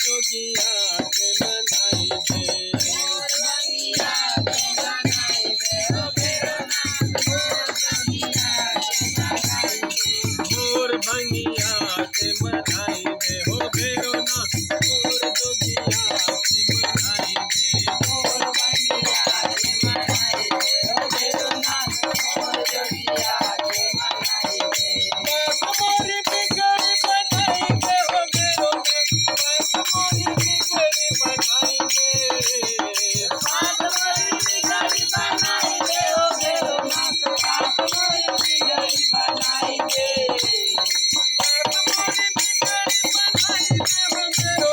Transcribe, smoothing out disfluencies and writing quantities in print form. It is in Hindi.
जोगिया के मनाई दे। मोर भंगिया के मनाई दे हो भैरवनाथ मोर जोगिया के मनाई दे। मोर भंगिया के मनाई दे हो भैरवनाथ मोर जोगिया के मनाई दे। मोर भंगिया के मनाई दे हो भैरवनाथ मोर जोगिया के मनाई दे। बात मोरी बिगड़ी बनाई दे हो भैरवनाथ बात मोरी बिगड़ी बनाई दे। बात मोरी बिगड़ी बनाई दे हो भैरवनाथ बात मोरी बिगड़ी बनाई दे। बात मोरी बिगड़ी बनाई दे हो